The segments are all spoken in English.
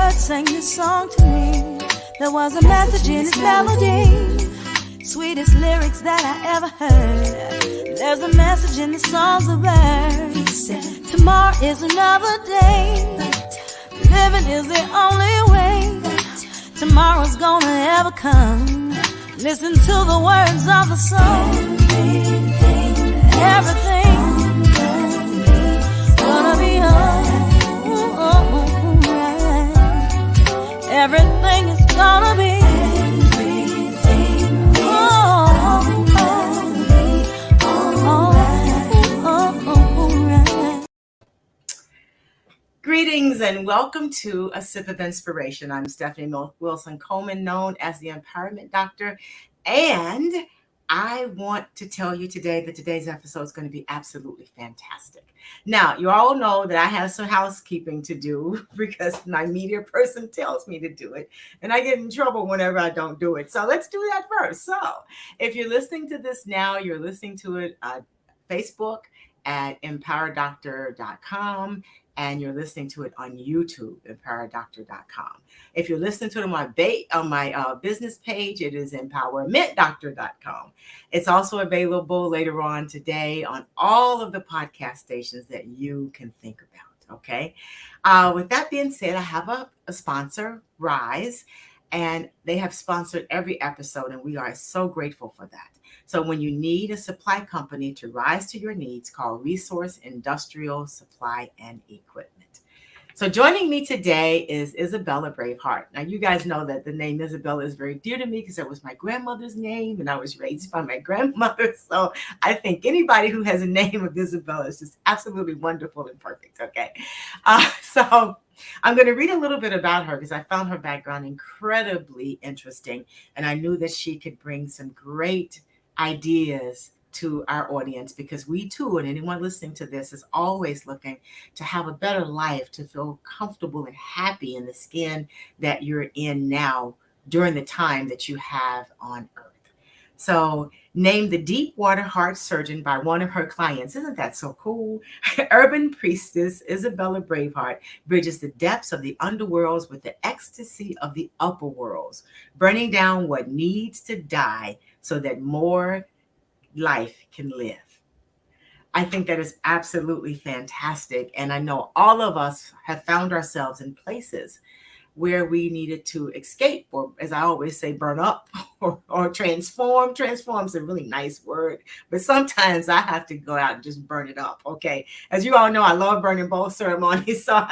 bird sang this song to me. There was a message in its melody, sweetest lyrics that I ever heard. There's a message in the songs of birds. Tomorrow is another day. Living is the only way. Tomorrow's gonna ever come. Listen to the words of the song. Everything gonna be alright. Everything is gonna be alright. Greetings and welcome to A Sip of Inspiration. I'm Stephanie Wilson-Coleman, known as the Empowerment Doctor, and I want to tell you today that today's episode is going to be absolutely fantastic. Now, you all know that I have some housekeeping to do because my media person tells me to do it, and I get in trouble whenever I don't do it. So let's do that first. So if you're listening to this now, you're listening to it on Facebook at empowerdoctor.com. And you're listening to it on YouTube, empowerdoctor.com. If you're listening to it on my business page, it is empowermentdoctor.com. It's also available later on today on all of the podcast stations that you can think about, okay? With that being said, I have a sponsor, Rise, and they have sponsored every episode, and we are so grateful for that. So when you need a supply company to rise to your needs, call Resource Industrial Supply and Equipment. So joining me today is Isabella BraveHeart. Now, you guys know that the name Isabella is very dear to me because it was my grandmother's name and I was raised by my grandmother. So I think anybody who has a name of Isabella is just absolutely wonderful and perfect, okay? So I'm going to read a little bit about her because I found her background incredibly interesting. And I knew that she could bring some great ideas to our audience, because we too, and anyone listening to this, is always looking to have a better life, to feel comfortable and happy in the skin that you're in now during the time that you have on earth. So, named the Deepwater Heart Surgeon by one of her clients, isn't that so cool? Urban priestess Isabella BraveHeart bridges the depths of the underworlds with the ecstasy of the upper worlds, burning down what needs to die so that more life can live. I think that is absolutely fantastic. And I know all of us have found ourselves in places where we needed to escape, or as I always say, burn up or transform. Transform is a really nice word, but sometimes I have to go out and just burn it up, okay? As you all know, I love burning bowl ceremonies, so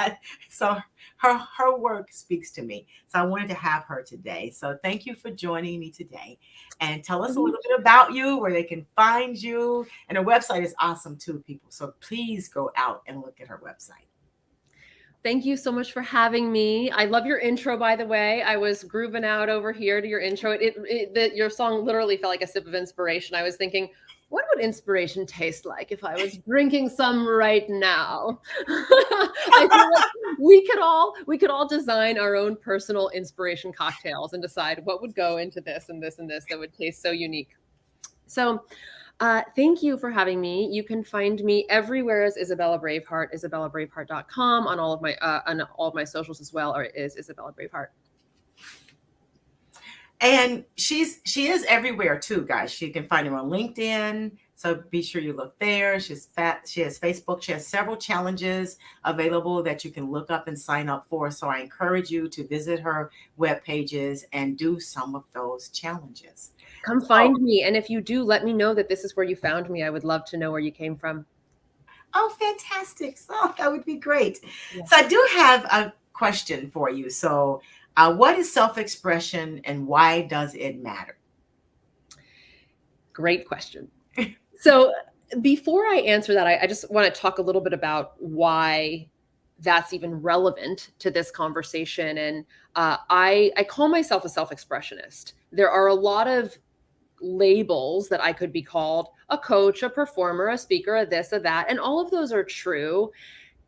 her work speaks to me. So I wanted to have her today. So thank you for joining me today. And tell us a little bit about you, where they can find you. And her website is awesome too, people. So please go out and look at her website. Thank you so much for having me. I love your intro, by the way. I was grooving out over here to your intro. Your song literally felt like a sip of inspiration. I was thinking, what would inspiration taste like if I was drinking some right now? I feel like we could all design our own personal inspiration cocktails and decide what would go into this and this and this that would taste so unique. So thank you for having me. You can find me everywhere as Isabella BraveHeart, IsabellaBraveHeart.com, on all of my socials as well, or it is Isabella BraveHeart. And she is everywhere too, guys. You can find her on LinkedIn, so be sure you look there. She has Facebook. She has several challenges available that you can look up and sign up for. So I encourage you to visit her web pages and do some of those challenges. Come find me. And if you do, let me know that this is where you found me. I would love to know where you came from. Oh, fantastic. So that would be great. Yeah. So I do have a question for you. So what is self-expression and why does it matter? Great question. So before I answer that, I just want to talk a little bit about why that's even relevant to this conversation. And I call myself a self-expressionist. There are a lot of labels that I could be called: a coach, a performer, a speaker, a this, a that, and all of those are true.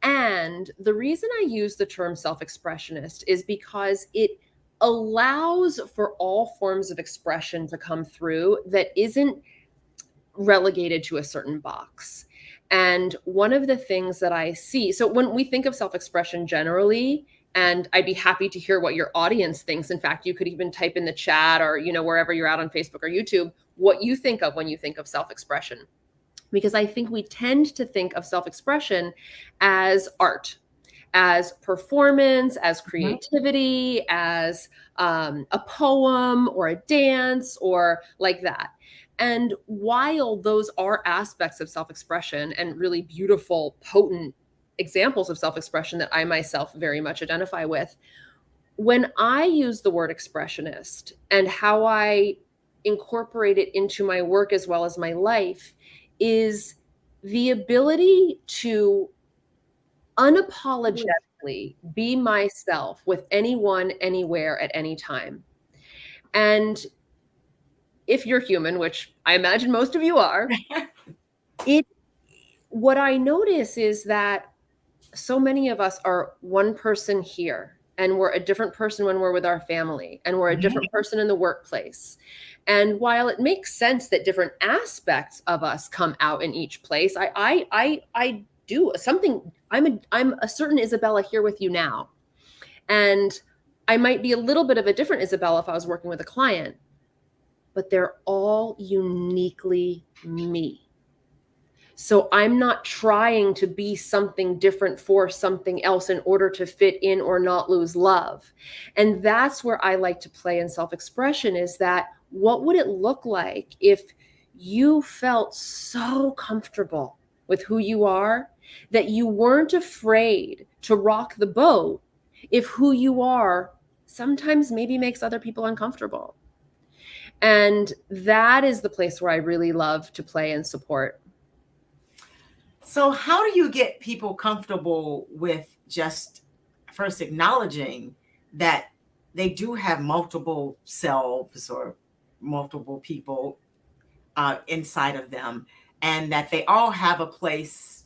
And the reason I use the term self-expressionist is because it allows for all forms of expression to come through that isn't relegated to a certain box. And one of the things that I see, so when we think of self-expression generally, And I'd be happy to hear what your audience thinks. In fact, you could even type in the chat or, wherever you're at on Facebook or YouTube, what you think of when you think of self-expression. Because I think we tend to think of self-expression as art, as performance, as creativity, as a poem or a dance or like that. And while those are aspects of self-expression and really beautiful, potent examples of self-expression that I myself very much identify with, when I use the word expressionist and how I incorporate it into my work as well as my life is the ability to unapologetically be myself with anyone, anywhere, at any time. And if you're human, which I imagine most of you are, what I notice is that so many of us are one person here, and we're a different person when we're with our family, and we're a different person in the workplace. And while it makes sense that different aspects of us come out in each place, I do something. I'm a certain Isabella here with you now, and I might be a little bit of a different Isabella if I was working with a client, but they're all uniquely me. So I'm not trying to be something different for something else in order to fit in or not lose love. And that's where I like to play in self-expression, is that what would it look like if you felt so comfortable with who you are that you weren't afraid to rock the boat if who you are sometimes maybe makes other people uncomfortable. And that is the place where I really love to play and support. So how do you get people comfortable with just first acknowledging that they do have multiple selves or multiple people inside of them, and that they all have a place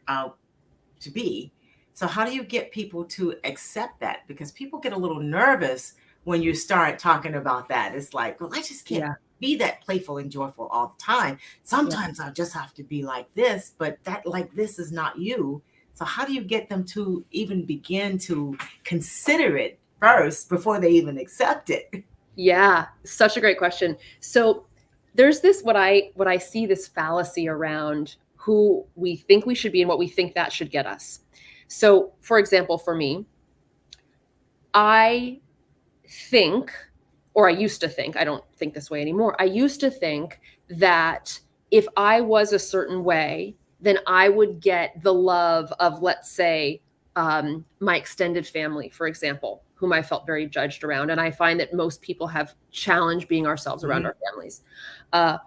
to be? So how do you get people to accept that? Because people get a little nervous when you start talking about that. It's like, well, I just can't be that playful and joyful all the time. Sometimes I just have to be like this, but that like this is not you. So how do you get them to even begin to consider it first before they even accept it? Yeah, such a great question. So there's this, what I see this fallacy around who we think we should be and what we think that should get us. So for example, for me, I think, or I used to think, I don't think this way anymore. I used to think that if I was a certain way, then I would get the love of, let's say, my extended family, for example, whom I felt very judged around. And I find that most people have challenged being ourselves around our families.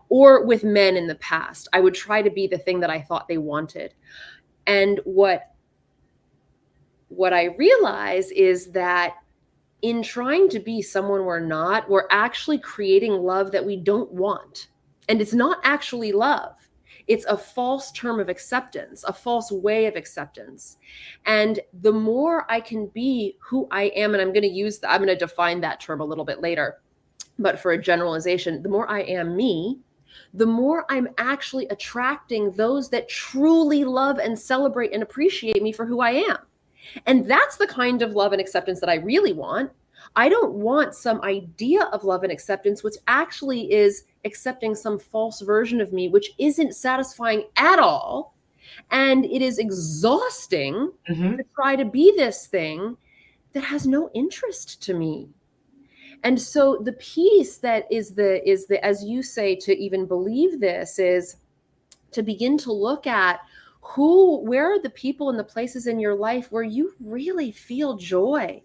Or with men in the past, I would try to be the thing that I thought they wanted. And what I realize is that in trying to be someone we're not, we're actually creating love that we don't want. And it's not actually love. It's a false term of acceptance, a false way of acceptance. And the more I can be who I am, and I'm going to define that term a little bit later, but for a generalization, the more I am me, the more I'm actually attracting those that truly love and celebrate and appreciate me for who I am. And that's the kind of love and acceptance that I really want. I don't want some idea of love and acceptance, which actually is accepting some false version of me, which isn't satisfying at all. And it is exhausting to try to be this thing that has no interest to me. And so the piece that is the, as you say, to even believe this is to begin to look at where are the people and the places in your life where you really feel joy,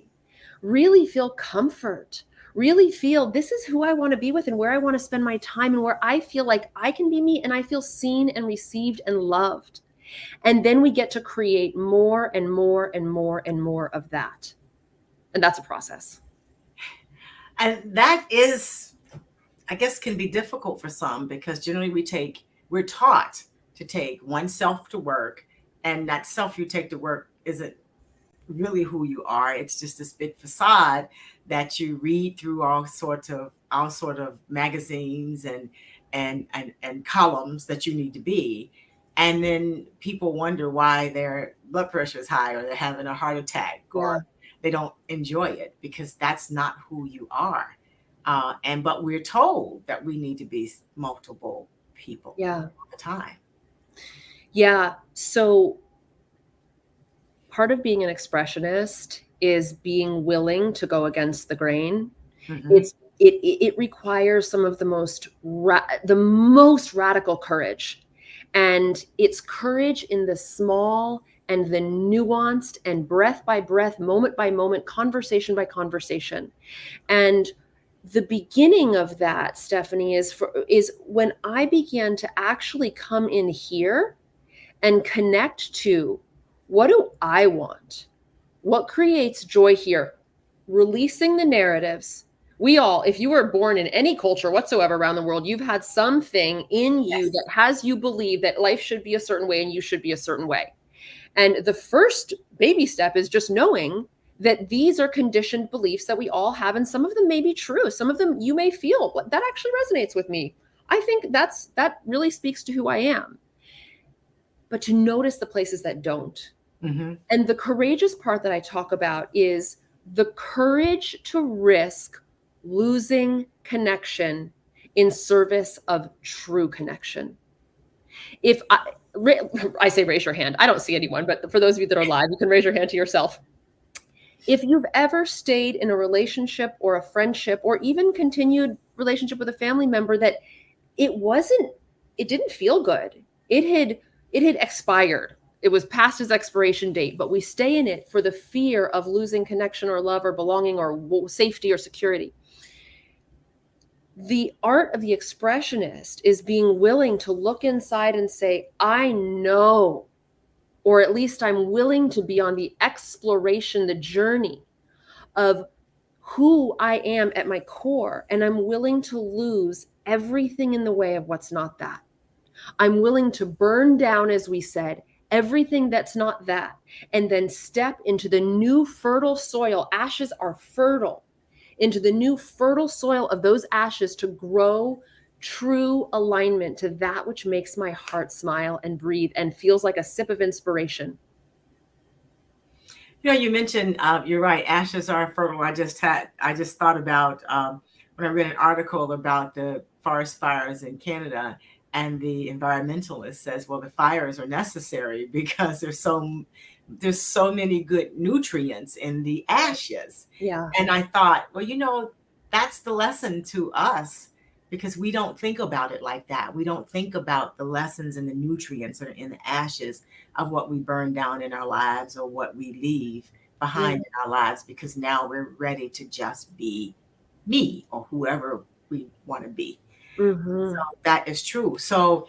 really feel comfort, really feel this is who I want to be with and where I want to spend my time and where I feel like I can be me and I feel seen and received and loved. And then we get to create more and more and more and more of that. And that's a process. And that is, I guess, can be difficult for some, because generally we're taught to take oneself to work, and that self you take to work isn't really who you are. It's just this big facade that you read through all sort of magazines and columns that you need to be. And then people wonder why their blood pressure is high, or they're having a heart attack, or they don't enjoy it because that's not who you are. But we're told that we need to be multiple people all the time. Yeah. So part of being an expressionist is being willing to go against the grain. Mm-hmm. It requires some of the most radical courage, and it's courage in the small and the nuanced and breath by breath, moment by moment, conversation by conversation. And the beginning of that, Stephanie, is when I began to actually come in here and connect to, what do I want? What creates joy here? Releasing the narratives. We all, if you were born in any culture whatsoever around the world, you've had something in you that has you believe that life should be a certain way and you should be a certain way. And the first baby step is just knowing that these are conditioned beliefs that we all have, and some of them may be true. Some of them you may feel, that actually resonates with me. I think that really speaks to who I am. But to notice the places that don't. Mm-hmm. And the courageous part that I talk about is the courage to risk losing connection in service of true connection. If I say raise your hand, I don't see anyone, but for those of you that are live, you can raise your hand to yourself. If you've ever stayed in a relationship or a friendship or even continued relationship with a family member that it didn't feel good. It had expired. It was past its expiration date, but we stay in it for the fear of losing connection or love or belonging or safety or security. The art of the expressionist is being willing to look inside and say, I know, or at least I'm willing to be on the exploration, the journey of who I am at my core, and I'm willing to lose everything in the way of what's not that. I'm willing to burn down, as we said, everything that's not that, and then step into the new fertile soil. Ashes are fertile. Into the new fertile soil of those ashes to grow true alignment to that which makes my heart smile and breathe and feels like a sip of inspiration. You mentioned, you're right, ashes are fertile. I just thought about when I read an article about the forest fires in Canada, and the environmentalist says, well, the fires are necessary because there's so many good nutrients in the ashes. Yeah. And I thought, well, that's the lesson to us, because we don't think about it like that. We don't think about the lessons and the nutrients that are in the ashes of what we burn down in our lives or what we leave behind in our lives, because now we're ready to just be me or whoever we want to be. Mm-hmm. So that is true. So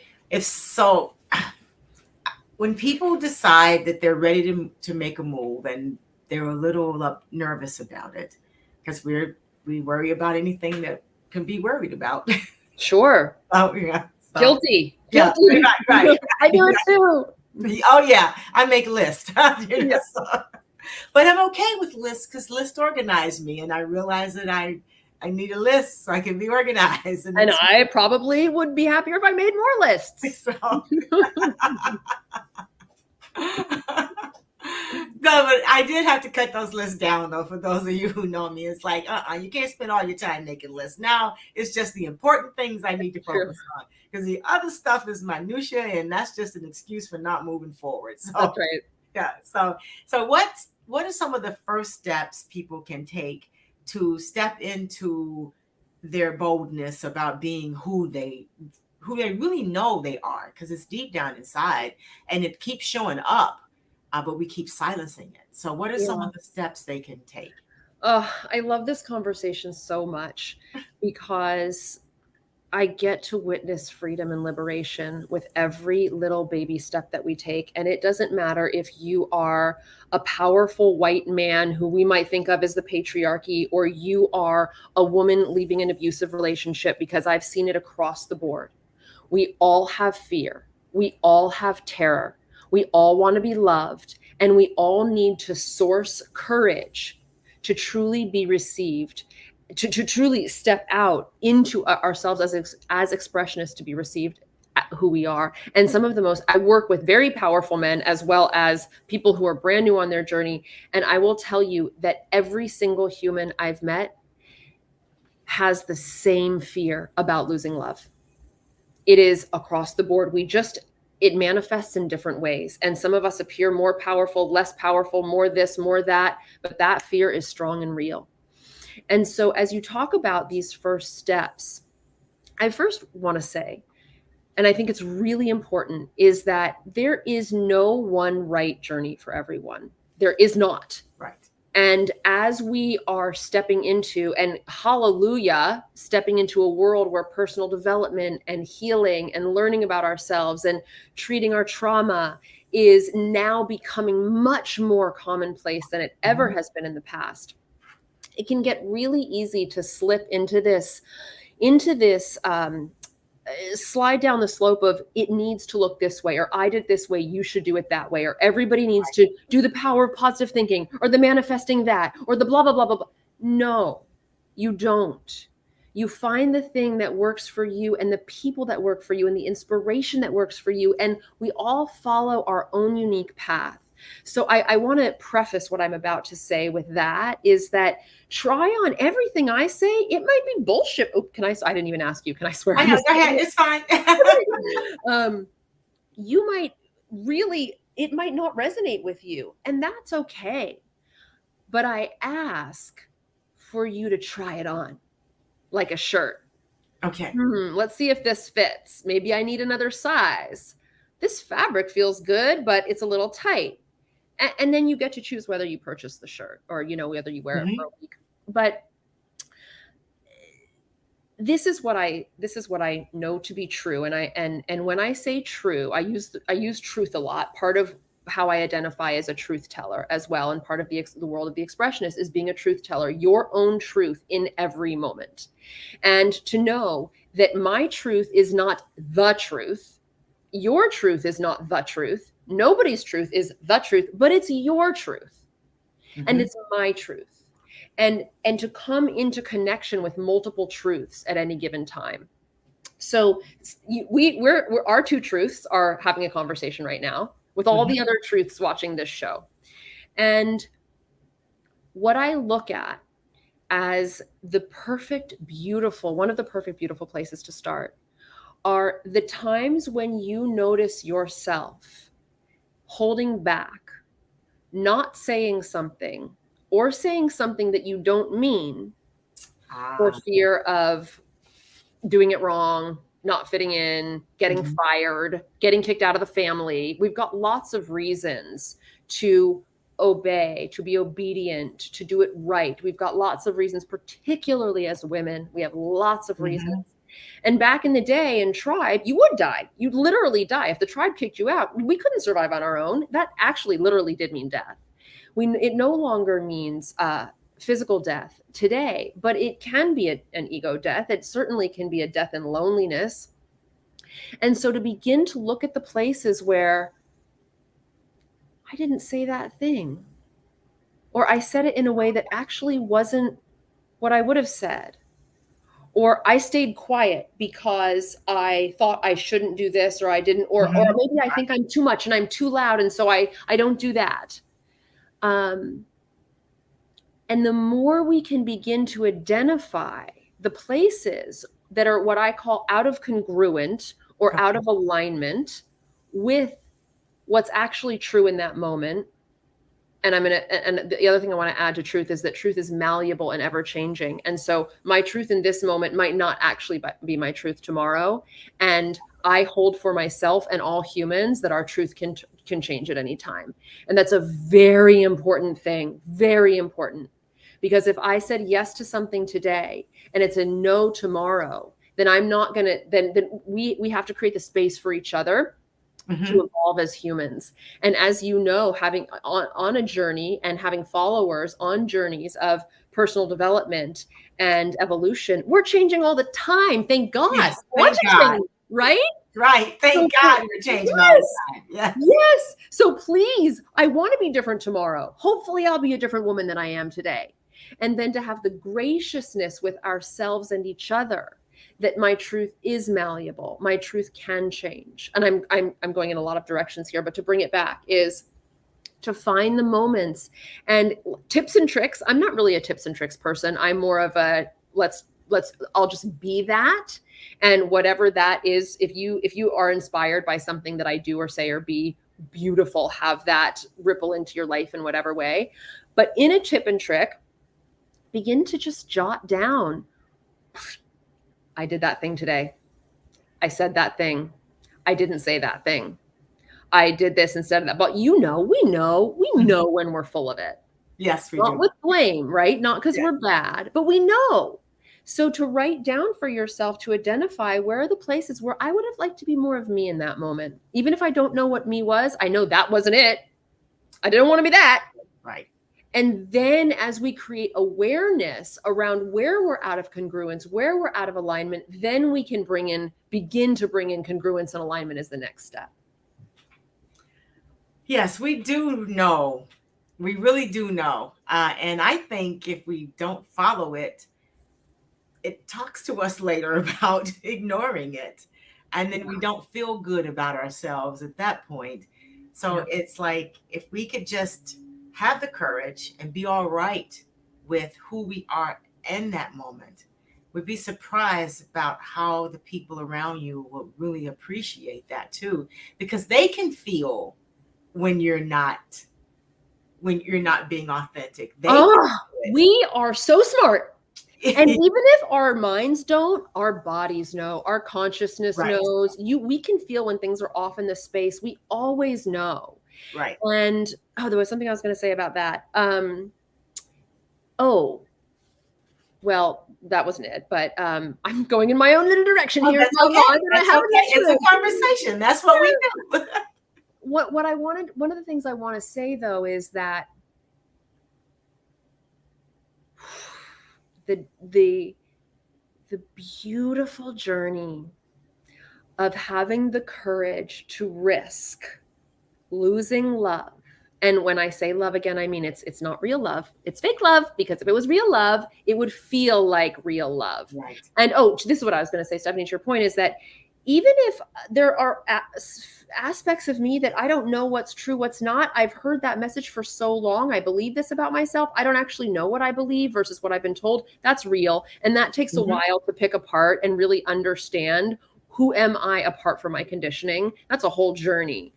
when people decide that they're ready to make a move and they're a little nervous about it, because we worry about anything that can be worried about. Sure. Oh yeah. So, Guilty. Yeah. Right. I do it too. Oh yeah. I make lists. Yes. But I'm okay with lists because lists organize me, and I realize that I need a list so I can be organized. And I probably would be happier if I made more lists. So. No, but I did have to cut those lists down, though, for those of you who know me. It's like, you can't spend all your time making lists. Now it's just the important things I need to focus on, because the other stuff is minutia, and that's just an excuse for not moving forward. So, that's right. Yeah. So what are some of the first steps people can take to step into their boldness about being who they really know they are? Because it's deep down inside, and it keeps showing up, but we keep silencing it. So what are some of the steps they can take? Oh, I love this conversation so much, because I get to witness freedom and liberation with every little baby step that we take. And it doesn't matter if you are a powerful white man who we might think of as the patriarchy, or you are a woman leaving an abusive relationship, because I've seen it across the board. We all have fear. We all have terror. We all want to be loved, and we all need to source courage to truly be received, to truly step out into ourselves as expressionists to be received who we are. And some of the most, I work with very powerful men as well as people who are brand new on their journey. And I will tell you that every single human I've met has the same fear about losing love. It is across the board. It manifests in different ways. And some of us appear more powerful, less powerful, more this, more that, but that fear is strong and real. And so as you talk about these first steps, I first want to say, and I think it's really important, is that there is no one right journey for everyone. There is not. Right. And as we are stepping into, and hallelujah, stepping into a world where personal development and healing and learning about ourselves and treating our trauma is now becoming much more commonplace than it ever has been in the past, it can get really easy to slip into this slide down the slope of it needs to look this way, or I did this way, you should do it that way, or everybody needs to do the power of positive thinking, or the manifesting that, or the blah, blah, blah, blah, blah. No, you don't. You find the thing that works for you and the people that work for you and the inspiration that works for you. And we all follow our own unique path. So I want to preface what I'm about to say with that is that try on everything I say. It might be bullshit. Oh, I didn't even ask you. Can I swear? Go ahead. It's fine. It might not resonate with you, and that's okay. But I ask for you to try it on like a shirt. Okay. Let's see if this fits. Maybe I need another size. This fabric feels good, but it's a little tight. And then you get to choose whether you purchase the shirt or, whether you wear it for a week. But this is what I know to be true. And when I say true, I use truth a lot. Part of how I identify as a truth teller as well. And part of the world of the expressionist is being a truth teller, your own truth in every moment. And to know that my truth is not the truth. Your truth is not the truth. Nobody's truth is the truth, but it's your truth. And it's my truth. And to come into connection with multiple truths at any given time. So our two truths are having a conversation right now with all the other truths watching this show. And what I look at as one of the perfect, beautiful places to start are the times when you notice yourself holding back, not saying something, or saying something that you don't mean for fear of doing it wrong, not fitting in, getting fired, getting kicked out of the family. We've got lots of reasons to obey, to be obedient, to do it right. We've got lots of reasons, particularly as women. We have lots of reasons. And back in the day in tribe, you would die. You'd literally die. If the tribe kicked you out, we couldn't survive on our own. That actually literally did mean death. It no longer means physical death today, but it can be an ego death. It certainly can be a death in loneliness. And so to begin to look at the places where I didn't say that thing, or I said it in a way that actually wasn't what I would have said. Or I stayed quiet because I thought I shouldn't do this, or I didn't, or maybe I think I'm too much and I'm too loud, and so I don't do that. And the more we can begin to identify the places that are what I call out of congruent or out of alignment with what's actually true in that moment. And the other thing I want to add to truth is that truth is malleable and ever changing. And so my truth in this moment might not actually be my truth tomorrow. And I hold for myself and all humans that our truth can change at any time. And that's a very important thing, very important. Because if I said yes to something today and it's a no tomorrow, then I'm not going to, then we have to create the space for each other to evolve as humans. And as you know, having on a journey and having followers on journeys of personal development and evolution, we're changing all the time. Thank God. Yes, thank God. Change, right? Right. Thank God we're changing all the time. Yes. Yes. So please, I want to be different tomorrow. Hopefully I'll be a different woman than I am today. And then to have the graciousness with ourselves and each other that my truth is malleable. My truth can change. And I'm going in a lot of directions here, but to bring it back is to find the moments and tips and tricks. I'm not really a tips and tricks person. I'm more of a I'll just be that. And whatever that is, if you are inspired by something that I do or say or be, beautiful, have that ripple into your life in whatever way. But in a tip and trick, begin to just jot down, I did that thing today. I said that thing. I didn't say that thing. I did this instead of that. But we know when we're full of it. Yes, we Not do. with blame, right? Not because Yeah. we're bad, but we know. So to write down for yourself, to identify where are the places where I would have liked to be more of me in that moment. Even if I don't know what me was, I know that wasn't it. I didn't want to be that. Right. And then as we create awareness around where we're out of congruence, where we're out of alignment, then we can begin to bring in congruence and alignment as the next step. Yes, we do know. We really do know. And I think if we don't follow it, it talks to us later about ignoring it. And then we don't feel good about ourselves at that point. So it's like, if we could just have the courage and be all right with who we are in that moment, we'd be surprised about how the people around you will really appreciate that too, because they can feel when you're not being authentic. We are so smart. And even if our minds don't, our bodies know, our consciousness knows. We can feel when things are off in the space. We always know. Right. And there was something I was going to say about that. Well, that wasn't it, but I'm going in my own little direction here. That's okay. It's a conversation. That's what we do. What I wanted, one of the things I want to say though, is that the beautiful journey of having the courage to risk losing love. And when I say love again, I mean it's not real love. It's fake love, because if it was real love, it would feel like real love. Right. And this is what I was going to say, Stephanie, to your point, is that even if there are aspects of me that I don't know what's true, what's not, I've heard that message for so long. I believe this about myself. I don't actually know what I believe versus what I've been told. That's real. And that takes a while to pick apart and really understand, who am I apart from my conditioning? That's a whole journey.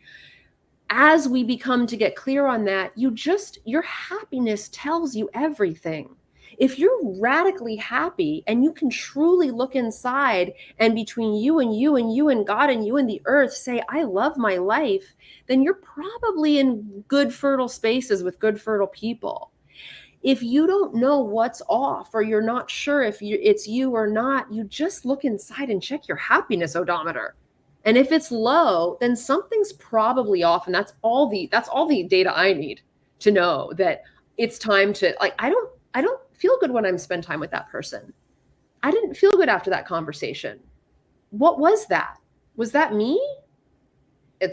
As we become to get clear on that, your happiness tells you everything. If you're radically happy and you can truly look inside, and between you and you and you and God and you and the earth say, I love my life, then you're probably in good, fertile spaces with good, fertile people. If you don't know what's off, or you're not sure if it's you or not, you just look inside and check your happiness odometer. And if it's low, then something's probably off. And that's all the data I need to know that it's time to, like, I don't feel good when I'm spend time with that person. I didn't feel good after that conversation. What was that? Was that me?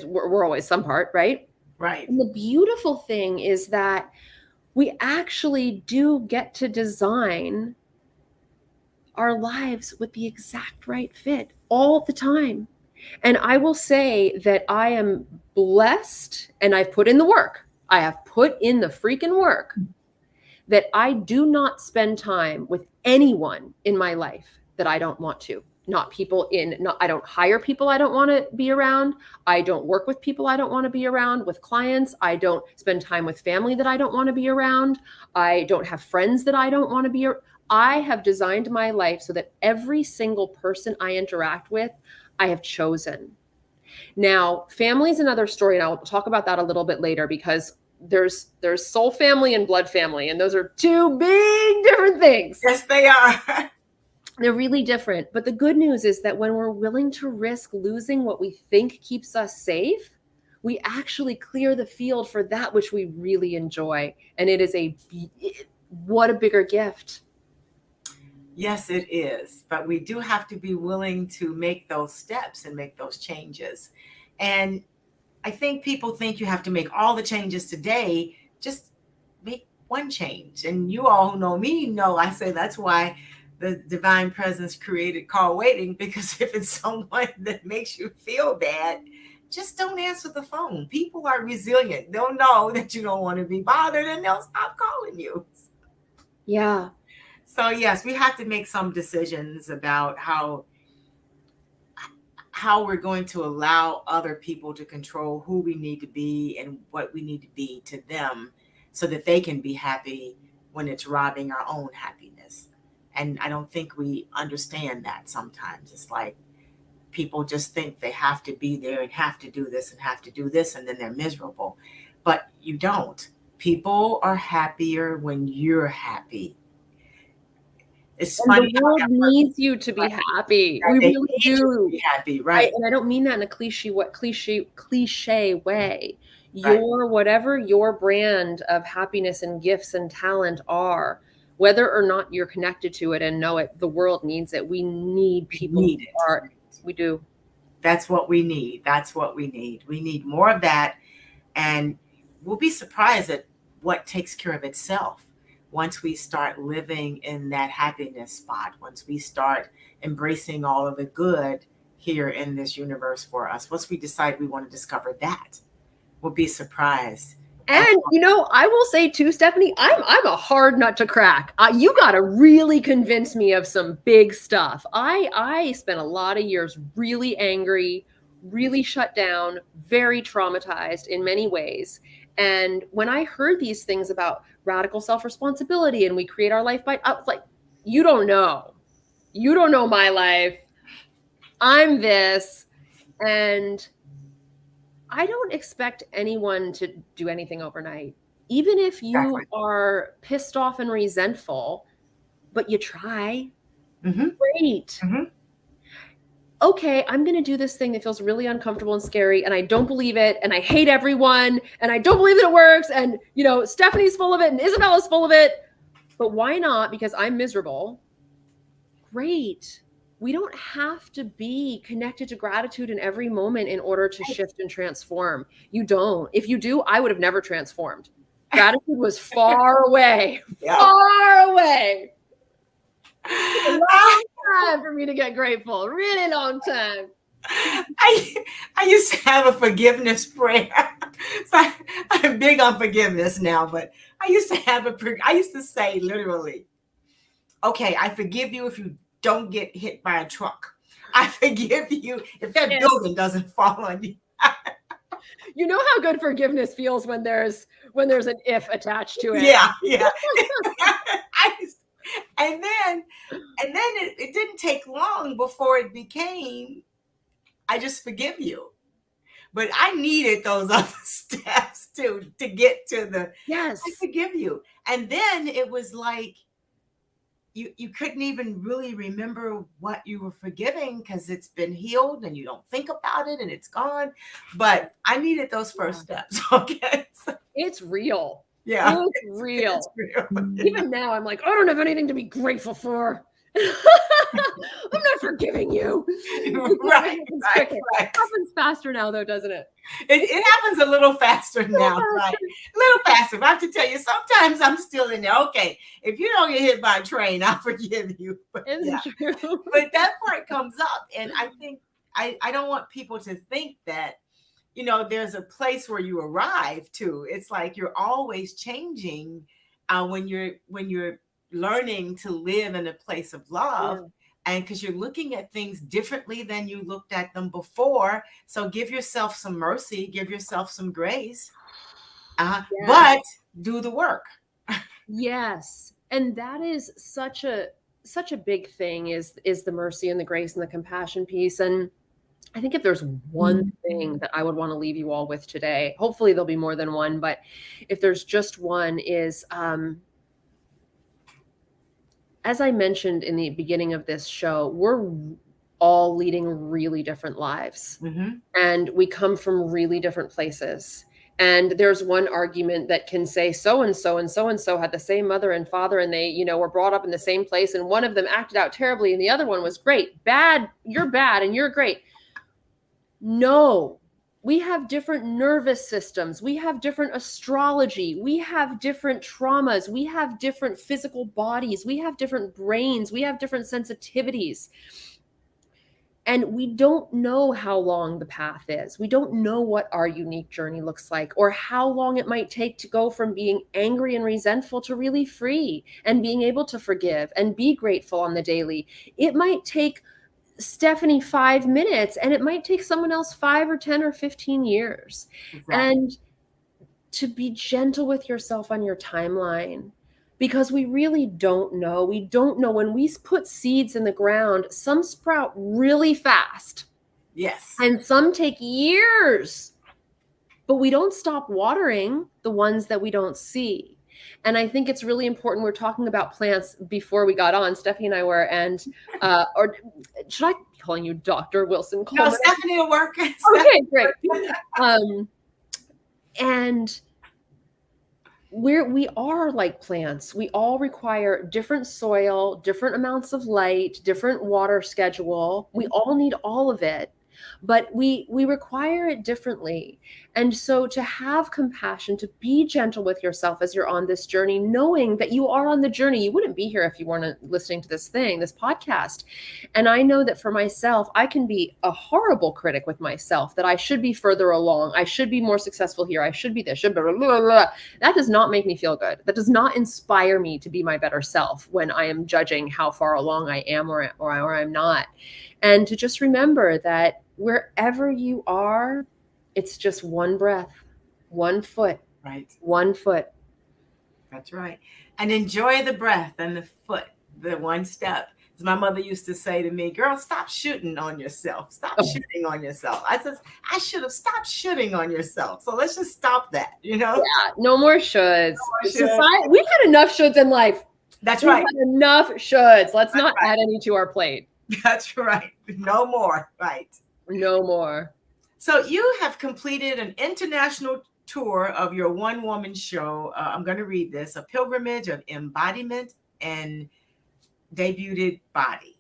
We're always some part, right? Right. And the beautiful thing is that we actually do get to design our lives with the exact right fit all the time. And I will say that I am blessed, and I've put in the work. I have put in the freaking work, that I do not spend time with anyone in my life that I don't want to. I don't hire people I don't want to be around. I don't work with people I don't want to be around. With clients, I don't spend time with family that I don't want to be around. I don't have friends that I don't want to be around. I have designed my life so that every single person I interact with, I have chosen. Now, family is another story, and I'll talk about that a little bit later, because there's soul family and blood family, and those are two big different things. Yes, they are. They're really different. But the good news is that when we're willing to risk losing what we think keeps us safe, we actually clear the field for that which we really enjoy. And it is what a bigger gift. Yes, it is. But we do have to be willing to make those steps and make those changes. And I think people think you have to make all the changes today. Just make one change. And you all who know me know I say that's why the divine presence created call waiting, because if it's someone that makes you feel bad, just don't answer the phone. People are resilient. They'll know that you don't want to be bothered and they'll stop calling you. Yeah. So yes, we have to make some decisions about how we're going to allow other people to control who we need to be and what we need to be to them, so that they can be happy when it's robbing our own happiness. And I don't think we understand that sometimes. It's like people just think they have to be there and have to do this and have to do this, and then they're miserable. But you don't. People are happier when you're happy. It's And funny. the world needs you to be happy. We really do. Be happy, right? And I don't mean that in a cliche way. Your whatever your brand of happiness and gifts and talent are, whether or not you're connected to it and know it, the world needs it. We need people who are. We do. That's what we need. That's what we need. We need more of that, and we'll be surprised at what takes care of itself once we start living in that happiness spot, once we start embracing all of the good here in this universe for us. Once we decide we want to discover that, we'll be surprised. And I will say too, Stephanie, I'm a hard nut to crack. You got to really convince me of some big stuff. I spent a lot of years really angry, really shut down, very traumatized in many ways. And when I heard these things about radical self-responsibility and we create our life I was like, you don't know my life. I'm this. And I don't expect anyone to do anything overnight. Even if you are pissed off and resentful, but you try, great. Okay, I'm going to do this thing that feels really uncomfortable and scary, and I don't believe it, and I hate everyone, and I don't believe that it works, and, Stephanie's full of it, and Isabella's full of it, but why not? Because I'm miserable. Great. We don't have to be connected to gratitude in every moment in order to shift and transform. You don't. If you do, I would have never transformed. Gratitude was far away, far away. A long time for me to get grateful. Really long time. I used to have a forgiveness prayer. So I'm big on forgiveness now, but I used to say literally, okay, I forgive you if you don't get hit by a truck. I forgive you if that building doesn't fall on you. You know how good forgiveness feels when there's an if attached to it. Yeah. And then it didn't take long before it became, I just forgive you. But I needed those other steps to get to the yes, I forgive you. And then it was like you couldn't even really remember what you were forgiving because it's been healed and you don't think about it and it's gone. But I needed those first steps. Okay. So, it's real. Yeah. It's real. It's real. Even now I'm like, I don't have anything to be grateful for. I'm not forgiving you. Right. It happens faster now though, doesn't it? It happens a little faster now, right? A little faster. But I have to tell you, sometimes I'm still in there. Okay, if you don't get hit by a train, I'll forgive you. But, true. But that part comes up. And I think I don't want people to think that, there's a place where you arrive to. It's like you're always changing when you're learning to live in a place of love. Yeah. And because you're looking at things differently than you looked at them before. So give yourself some mercy, give yourself some grace, but do the work. Yes. And that is such a big thing is the mercy and the grace and the compassion piece. And I think if there's one thing that I would want to leave you all with today, hopefully there'll be more than one, but if there's just one is, as I mentioned in the beginning of this show, we're all leading really different lives. And we come from really different places. And there's one argument that can say so-and-so and so-and-so had the same mother and father, and they, were brought up in the same place. And one of them acted out terribly and the other one was great. Bad, you're bad and you're great. No, We have different nervous systems. We have different astrology. We have different traumas. We have different physical bodies. We have different brains. We have different sensitivities. And we don't know how long the path is. We don't know what our unique journey looks like, or how long it might take to go from being angry and resentful to really free and being able to forgive and be grateful on the daily. It might take Stephanie 5 minutes, and it might take someone else 5 or 10 or 15 years. Exactly. And to be gentle with yourself on your timeline, because we really don't know. We don't know. When we put seeds in the ground, some sprout really fast. Yes. And some take years. But we don't stop watering the ones that we don't see. And I think it's really important. We're talking about plants before we got on. Stephanie and I were, and or should I be calling you Dr. Wilson-Coleman? No, Stephanie will work. Okay, great. And we are like plants. We all require different soil, different amounts of light, different water schedule. We all need all of it, but we require it differently. And so to have compassion, to be gentle with yourself as you're on this journey, knowing that you are on the journey. You wouldn't be here if you weren't listening to this podcast. And I know that for myself, I can be a horrible critic with myself, that I should be further along. I should be more successful here. I should be this, should be blah, blah, blah. That does not make me feel good. That does not inspire me to be my better self when I am judging how far along I am or I'm not. And to just remember that wherever you are, it's just one breath, one foot, right? One foot. That's right. And enjoy the breath and the foot, the one step. As my mother used to say to me, girl, stop shooting on yourself. Stop shooting on yourself. I said, I should have stopped shooting on yourself. So let's just stop that, you know? Yeah, no more shoulds. We've had enough shoulds in life. That's right. We've had enough shoulds. Let's not add any to our plate. That's right. No more. Right. No more. So you have completed an international tour of your one-woman show. I'm going to read this: A Pilgrimage of Embodiment and Debuted Body.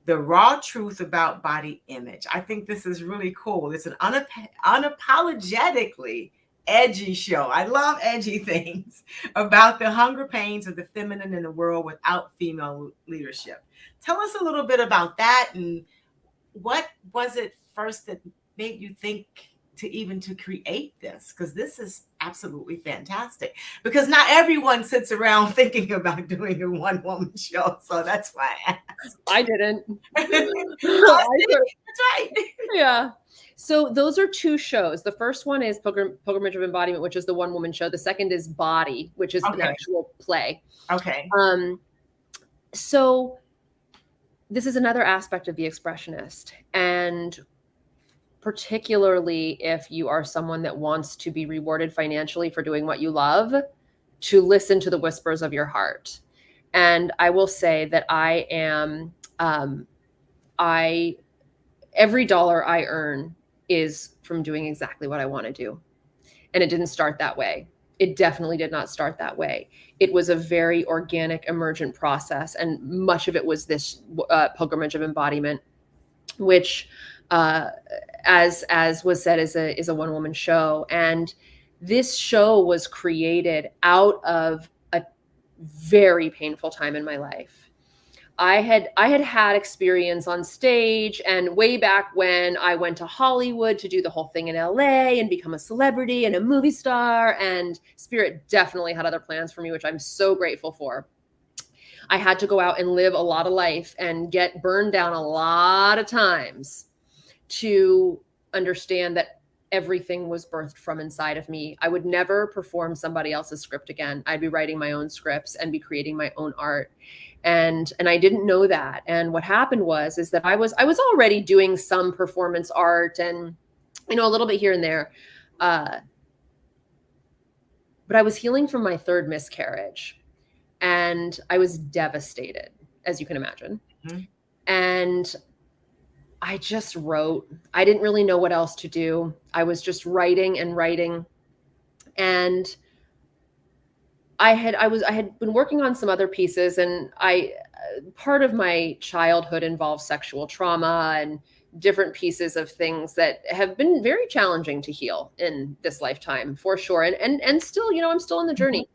The raw truth about body image. I think this is really cool. It's an unapologetically edgy show. I love edgy things about the hunger pains of the feminine in the world without female leadership. Tell us a little bit about that, and what was it first that made you think to create this? Because this is absolutely fantastic, because not everyone sits around thinking about doing a one-woman show. So that's why I asked. I didn't. That's right. Yeah. So those are two shows. The first one is Pilgrimage of Embodiment, which is the one-woman show. The second is Body, which is an actual play. Okay. So this is another aspect of the expressionist, and particularly if you are someone that wants to be rewarded financially for doing what you love, to listen to the whispers of your heart. And I will say that I am, every dollar I earn is from doing exactly what I want to do. And it didn't start that way. It definitely did not start that way. It was a very organic, emergent process. And much of it was this Pilgrimage of Embodiment, which, as was said, is a one-woman show. And this show was created out of a very painful time in my life. I had experience on stage, and way back when I went to Hollywood to do the whole thing in LA and become a celebrity and a movie star, and Spirit definitely had other plans for me, which I'm so grateful for. I had to go out and live a lot of life and get burned down a lot of times to understand that everything was birthed from inside of me. I would never perform somebody else's script again. I'd be writing my own scripts and be creating my own art. And I didn't know that. And what happened was that I was already doing some performance art and, a little bit here and there. But I was healing from my third miscarriage, and I was devastated, as you can imagine. Mm-hmm. And I just wrote. I didn't really know what else to do. I was just writing and writing. And I had been working on some other pieces, and part of my childhood involved sexual trauma and different pieces of things that have been very challenging to heal in this lifetime, for sure. And still, I'm still on the journey.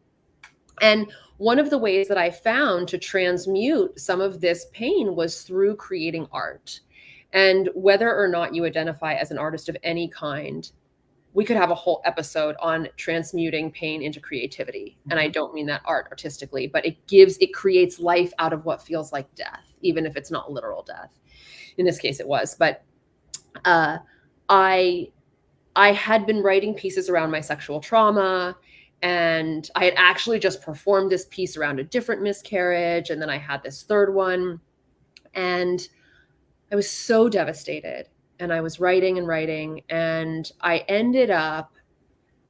And one of the ways that I found to transmute some of this pain was through creating art. And whether or not you identify as an artist of any kind, we could have a whole episode on transmuting pain into creativity. And I don't mean that artistically, but it creates life out of what feels like death, even if it's not literal death. In this case, it was. But I had been writing pieces around my sexual trauma, and I had actually just performed this piece around a different miscarriage, and then I had this third one, and I was so devastated. And I was writing, and I ended up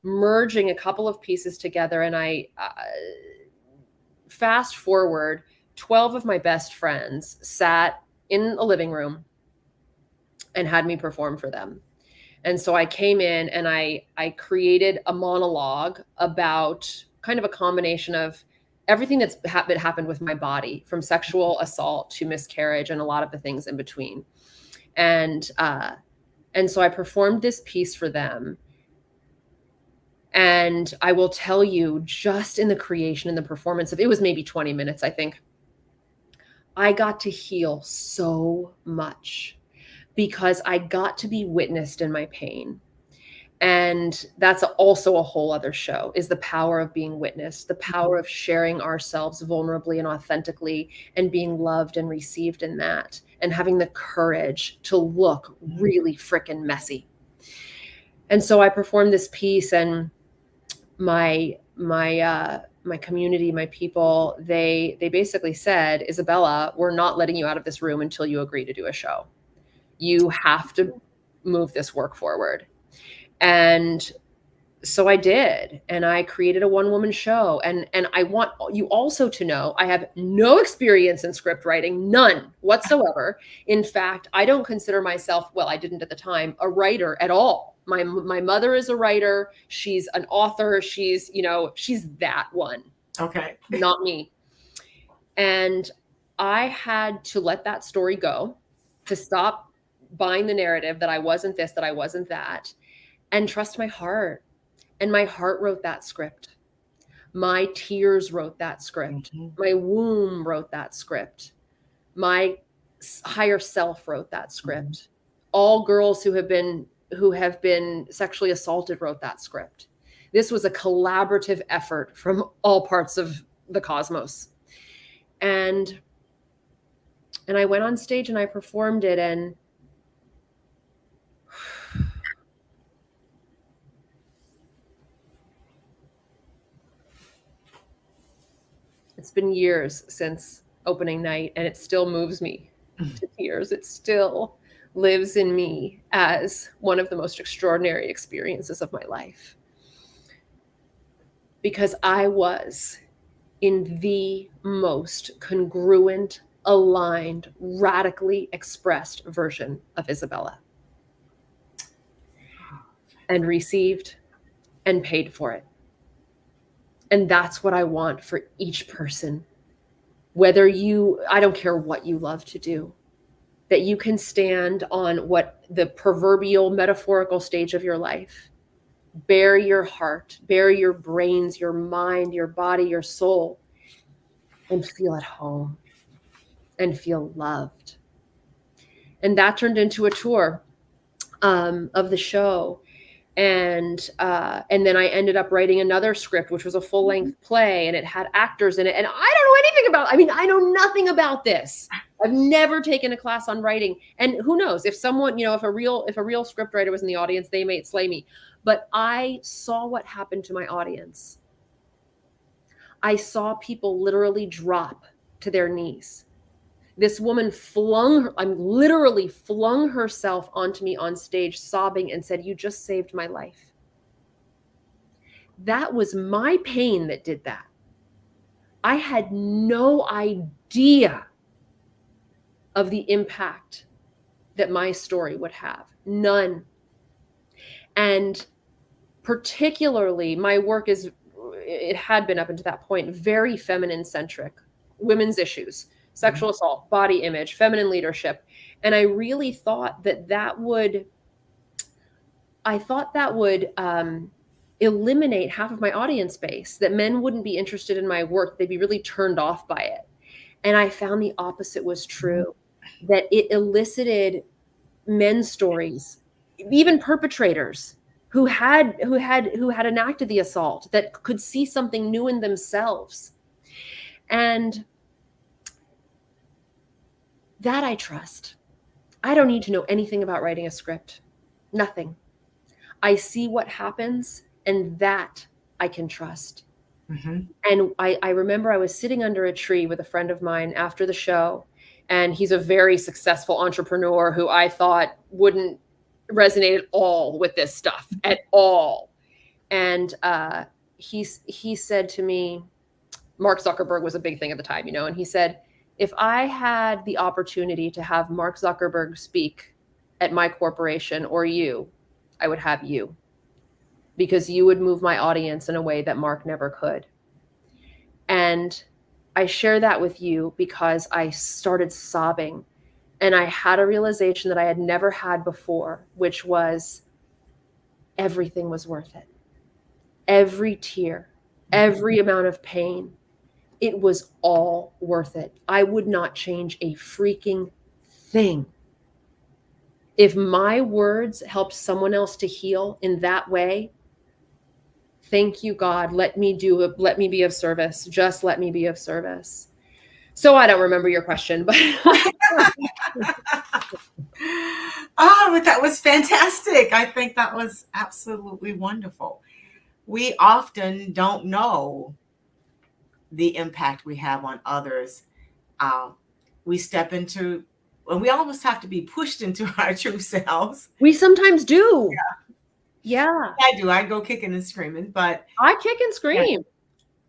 merging a couple of pieces together. And I fast forward, 12 of my best friends sat in a living room and had me perform for them. And so I came in and I created a monologue about kind of a combination of everything that's happened with my body, from sexual assault to miscarriage and a lot of the things in between. And so I performed this piece for them. And I will tell you, just in the creation and the performance of it was maybe 20 minutes, I think, I got to heal so much because I got to be witnessed in my pain. And that's also a whole other show, is the power of being witnessed, the power of sharing ourselves vulnerably and authentically and being loved and received in that, and having the courage to look really freaking messy. And so I performed this piece, and my community, my people, they basically said, Isabella, we're not letting you out of this room until you agree to do a show. You have to move this work forward. And so I did, and I created a one-woman show. And I want you also to know, I have no experience in script writing, none whatsoever. In fact, I don't consider myself, well, I didn't at the time, a writer at all. My mother is a writer. She's an author. She's that one. Okay. Not me. And I had to let that story go, to stop buying the narrative that I wasn't this, that I wasn't that, and trust my heart. And my heart wrote that script. My tears wrote that script. Mm-hmm. My womb wrote that script. My higher self wrote that script. Mm-hmm. All girls who have been sexually assaulted wrote that script. This was a collaborative effort from all parts of the cosmos. And I went on stage and I performed it, and it's been years since opening night, and it still moves me to tears. It still lives in me as one of the most extraordinary experiences of my life. Because I was in the most congruent, aligned, radically expressed version of Isabella. And received and paid for it. And that's what I want for each person. I don't care what you love to do, that you can stand on what the proverbial metaphorical stage of your life, bare your heart, bare your brains, your mind, your body, your soul, and feel at home and feel loved. And that turned into a tour of the show. And then I ended up writing another script, which was a full-length play, and it had actors in it. And I don't know anything about, I know nothing about this. I've never taken a class on writing. And who knows, if someone, if a real script writer was in the audience, they might slay me. But I saw what happened to my audience. I saw people literally drop to their knees. This woman literally flung herself onto me on stage, sobbing, and said, "You just saved my life." That was my pain that did that. I had no idea of the impact that my story would have. None. And particularly, my work it had been up until that point, very feminine centric, women's issues. sexual assault, body image, feminine leadership. And I really thought that would eliminate half of my audience base, that men wouldn't be interested in my work. They'd be really turned off by it. And I found the opposite was true, that it elicited men's stories, even perpetrators who had enacted the assault, that could see something new in themselves. And that I trust. I don't need to know anything about writing a script. Nothing. I see what happens, and that I can trust. Mm-hmm. And I remember I was sitting under a tree with a friend of mine after the show, and he's a very successful entrepreneur who I thought wouldn't resonate at all with this stuff at all. And he said to me, Mark Zuckerberg was a big thing at the time, and he said, if I had the opportunity to have Mark Zuckerberg speak at my corporation, or you, I would have you, because you would move my audience in a way that Mark never could. And I share that with you because I started sobbing, and I had a realization that I had never had before, which was everything was worth it. Every tear, every amount of pain, it was all worth it. I would not change a freaking thing. If my words helped someone else to heal in that way, thank you, God. Let me be of service. Just let me be of service. So I don't remember your question, but but that was fantastic. I think that was absolutely wonderful. We often don't know the impact we have on others. We step into, and we almost have to be pushed into our true selves. We sometimes do. Yeah. I do. I go kicking and screaming, but I kick and scream.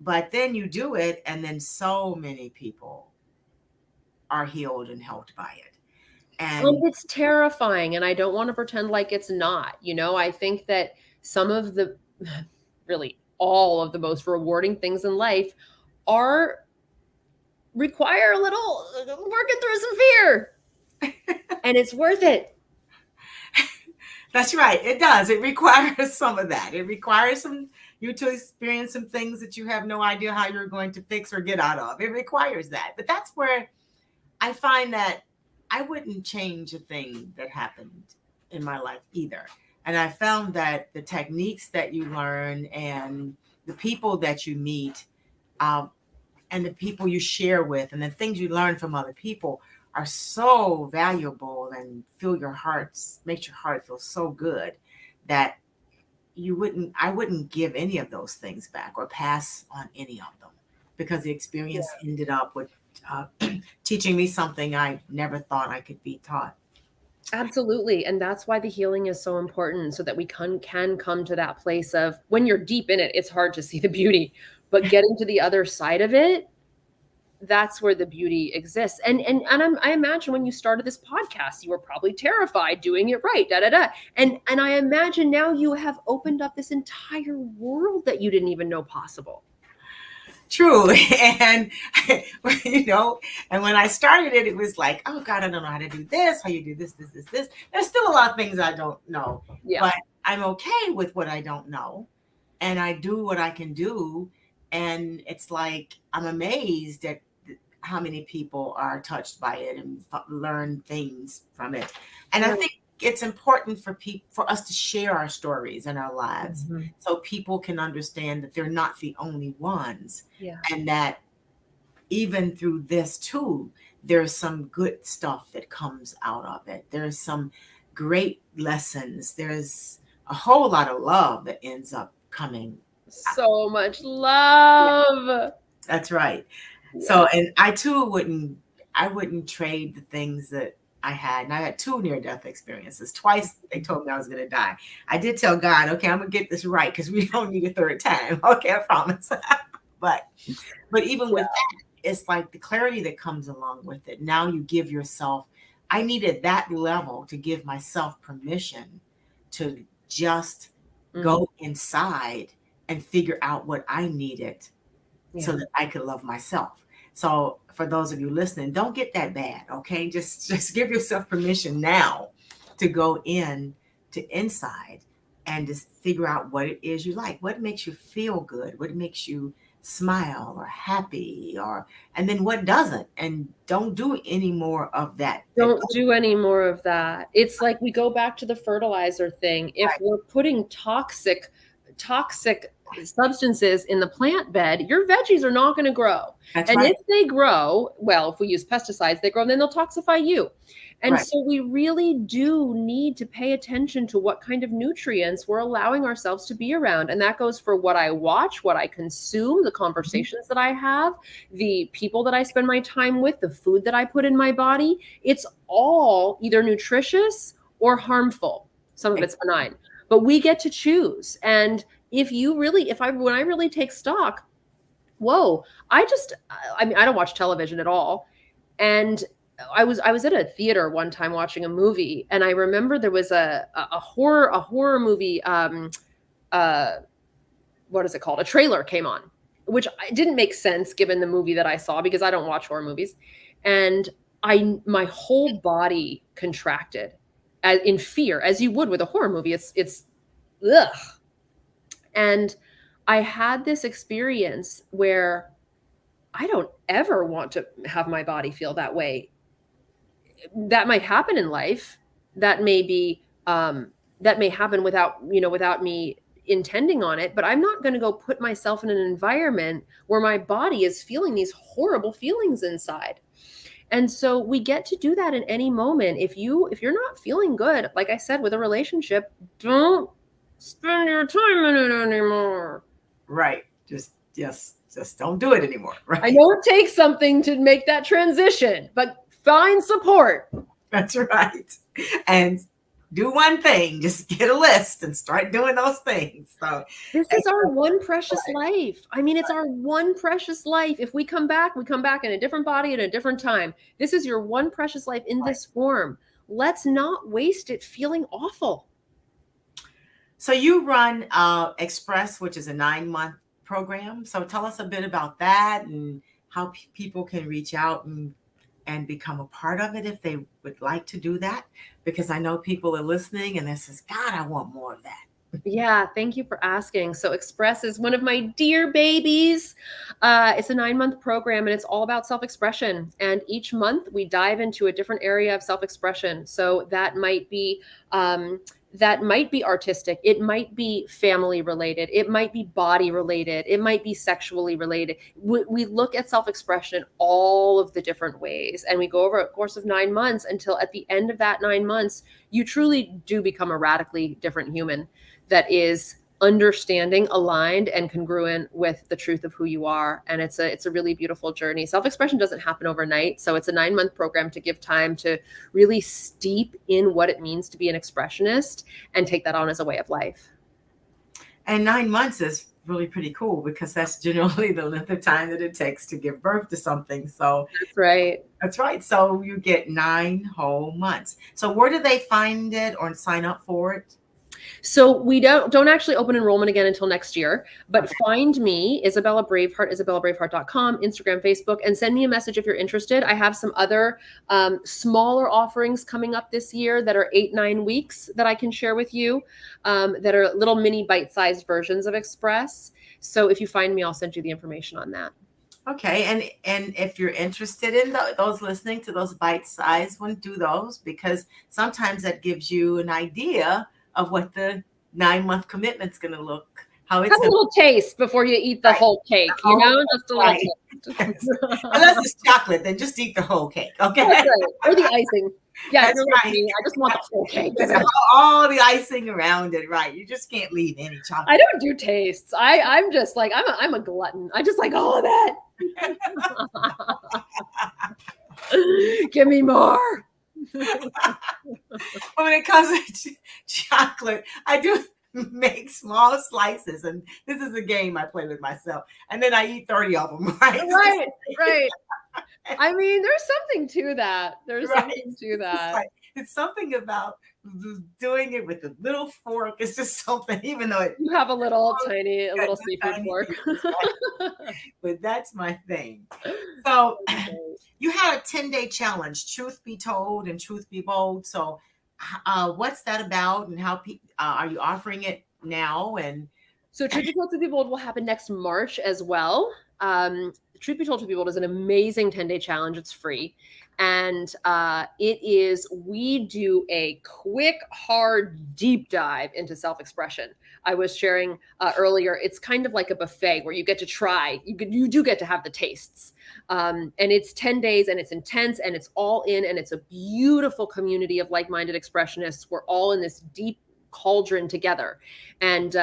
But then you do it, and then so many people are healed and helped by it. And it's terrifying, and I don't want to pretend like it's not. I think that some of the, really all of the most rewarding things in life require a little working through some fear. And it's worth it. That's right. It does. It requires some of that. It requires you to experience some things that you have no idea how you're going to fix or get out of. It requires that. But that's where I find that I wouldn't change a thing that happened in my life either. And I found that the techniques that you learn and the people that you meet and the people you share with and the things you learn from other people are so valuable and makes your heart feel so good that I wouldn't give any of those things back or pass on any of them, because the experience ended up with teaching me something I never thought I could be taught. Absolutely. And that's why the healing is so important, so that we can come to that place of, when you're deep in it, it's hard to see the beauty, but getting to the other side of it, that's where the beauty exists. And I imagine when you started this podcast, you were probably terrified doing it right, And I imagine now you have opened up this entire world that you didn't even know possible. True. And, and when I started it, it was like, oh God, I don't know how to do this, how you do this. There's still a lot of things I don't know, but I'm okay with what I don't know. And I do what I can do. And it's like, I'm amazed at how many people are touched by it and learn things from it. And I think it's important for us to share our stories and our lives, so people can understand that they're not the only ones. And that even through this too, there's some good stuff that comes out of it. There's some great lessons. There's a whole lot of love that ends up coming. So much love. That's right. So, and I too wouldn't trade the things that I had. And I had 2 near-death experiences. Twice they told me I was going to die. I did tell God, okay, I'm going to get this right, because we don't need a third time. Okay, I promise. But even with that, it's like the clarity that comes along with it. Now you give yourself, I needed that level to give myself permission to just go inside and figure out what I needed so that I could love myself. So for those of you listening, don't get that bad, okay? Just give yourself permission now to go in to inside and just figure out what it is you like, what makes you feel good, what makes you smile or happy, and then what doesn't, and don't do any more of that. Don't do any more of that. It's like we go back to the fertilizer thing. If we're putting toxic substances in the plant bed, your veggies are not going to grow. That's and right. if they grow, well, if we use pesticides, they grow, and then they'll toxify you. And Right. so we really do need to pay attention to what kind of nutrients we're allowing ourselves to be around. And that goes for what I watch, what I consume, the conversations that I have, the people that I spend my time with, the food that I put in my body. It's all either nutritious or harmful. Some of it's benign, but we get to choose. And when I really take stock, whoa, I don't watch television at all. And I was at a theater one time watching a movie, and I remember there was a horror movie. What is it called? A trailer came on, which didn't make sense given the movie that I saw, because I don't watch horror movies. And my whole body contracted in fear, as you would with a horror movie. It's ugh. And I had this experience where I don't ever want to have my body feel that way. That might happen in life. That may happen without me intending on it, but I'm not going to go put myself in an environment where my body is feeling these horrible feelings inside. And so we get to do that in any moment. If you're not feeling good, like I said, with a relationship, don't spend your time in it anymore. Right. Just don't do it anymore. Right. I know it takes something to make that transition, but find support. That's right. And do one thing, just get a list and start doing those things. So this is our one precious life. I mean, it's our one precious life. If we come back in a different body at a different time. This is your one precious life in this form. Let's not waste it feeling awful. So you run Express, which is a 9-month program. So tell us a bit about that and how people can reach out and become a part of it if they would like to do that. Because I know people are listening and they says, God, I want more of that. Yeah, thank you for asking. So Express is one of my dear babies. It's a 9-month program, and it's all about self-expression. And each month we dive into a different area of self-expression. So that might be artistic. It might be family related. It might be body related. It might be sexually related. We look at self-expression in all of the different ways, and we go over a course of 9 months until at the end of that 9 months, you truly do become a radically different human that is understanding, aligned, and congruent with the truth of who you are. And it's a really beautiful journey. Self-expression doesn't happen overnight. So it's a 9-month program to give time to really steep in what it means to be an expressionist and take that on as a way of life. And 9 months is really pretty cool, because that's generally the length of time that it takes to give birth to something. So that's right. That's right. So you get 9 whole months. So where do they find it or sign up for it? So we don't actually open enrollment again until next year, but find me, Isabella BraveHeart, IsabellaBraveHeart.com, Instagram, Facebook, and send me a message if you're interested. I have some other smaller offerings coming up this year that are 8-9 weeks that I can share with you, that are little mini bite-sized versions of Express. So if you find me, I'll send you the information on that. Okay. And if you're interested in those listening to those bite-sized ones, do those, because sometimes that gives you an idea of what the 9-month commitment's going to look. How it's have a little taste before you eat the whole cake, just a little taste. Unless it's chocolate, then just eat the whole cake, okay? That's right. Or the icing. Yeah, That's right. Like me. I just want the whole cake. All the icing around it, right? You just can't leave any chocolate. I don't do tastes. I'm just like I'm a glutton. I just like all of that. Give me more. When it comes to chocolate, I do make small slices, and this is a game I play with myself, and then I eat 30 of them. Right. I mean, there's something to that. Something to that. It's something about doing it with a little fork. It's just something, even though you have a little seafood fork. But that's my thing. So you had a 10-day challenge, Truth Be Told and Truth Be Bold. So what's that about, and how are you offering it now? And so Truth Be Told, Truth Be Bold will happen next March as well. Truth Be Told, Truth Be Bold is an amazing 10-day challenge. It's free. And we do a quick, hard, deep dive into self-expression. I was sharing earlier, it's kind of like a buffet where you get to try, you do get to have the tastes. And it's 10 days, and it's intense, and it's all in, and it's a beautiful community of like-minded expressionists. We're all in this deep cauldron together, and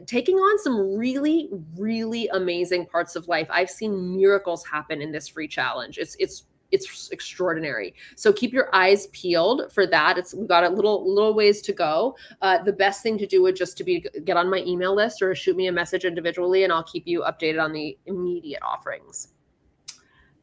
taking on some really, really amazing parts of life. I've seen miracles happen in this free challenge. It's extraordinary. So keep your eyes peeled for that. We've got a little ways to go. The best thing to do would just to get on my email list or shoot me a message individually, and I'll keep you updated on the immediate offerings.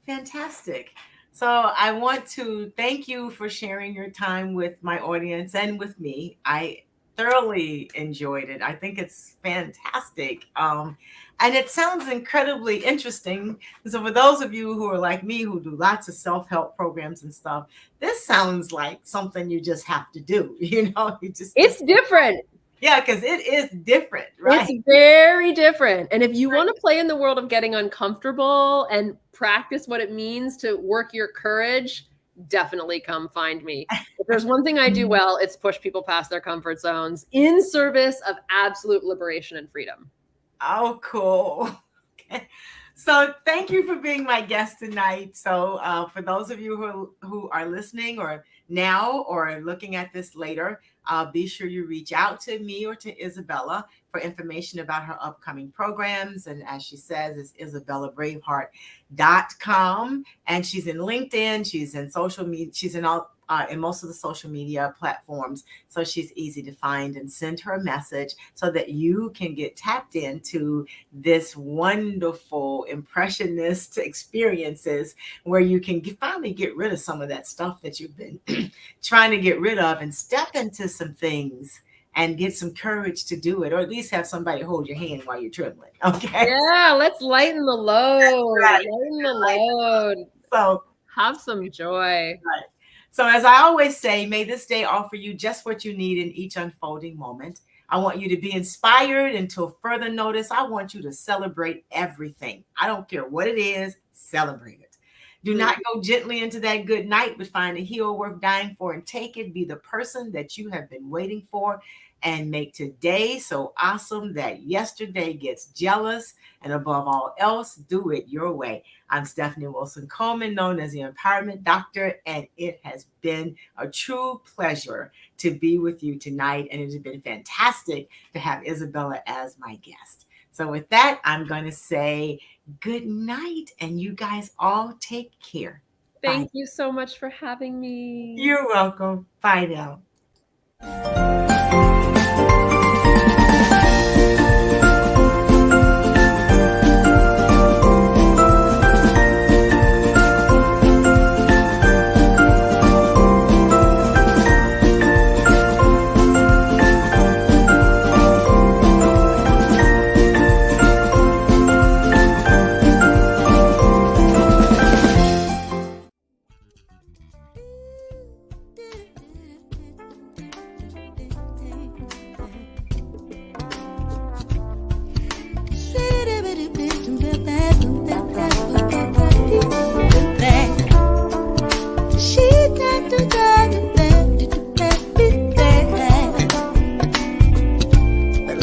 Fantastic. So I want to thank you for sharing your time with my audience and with me. I thoroughly enjoyed it. I think it's fantastic. And it sounds incredibly interesting. So for those of you who are like me, who do lots of self-help programs and stuff, this sounds like something you just have to do. It's different. Yeah, because it is different, right? It's very different. And if you want to play in the world of getting uncomfortable and practice what it means to work your courage, definitely come find me. If there's one thing I do well, it's push people past their comfort zones in service of absolute liberation and freedom. Oh, cool. Okay. So thank you for being my guest tonight. So for those of you who are listening or now or looking at this later, be sure you reach out to me or to Isabella for information about her upcoming programs. And as she says, it's IsabellaBraveHeart.com. And she's in LinkedIn. She's in social media. She's in most of the social media platforms. So she's easy to find, and send her a message so that you can get tapped into this wonderful impressionist experiences where you can finally get rid of some of that stuff that you've been trying to get rid of and step into some things and get some courage to do it, or at least have somebody hold your hand while you're trembling. Okay. Yeah, let's lighten the load. Right. Lighten the load. So have some joy. Right. So as I always say, may this day offer you just what you need in each unfolding moment. I want you to be inspired. Until further notice, I want you to celebrate everything. I don't care what it is, celebrate it. Do not go gently into that good night, but find a heel worth dying for and take it. Be the person that you have been waiting for, and make today so awesome that yesterday gets jealous. And above all else, do it your way. I'm Stephanie Wilson-Coleman, known as the Empowerment Doctor, and it has been a true pleasure to be with you tonight. And it has been fantastic to have Isabella as my guest. So with that, I'm going to say good night, and you guys all take care. Thank you so much for having me. You're welcome. Bye now.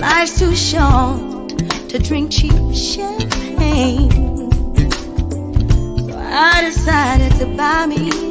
Life's too short to drink cheap champagne, so I decided to buy me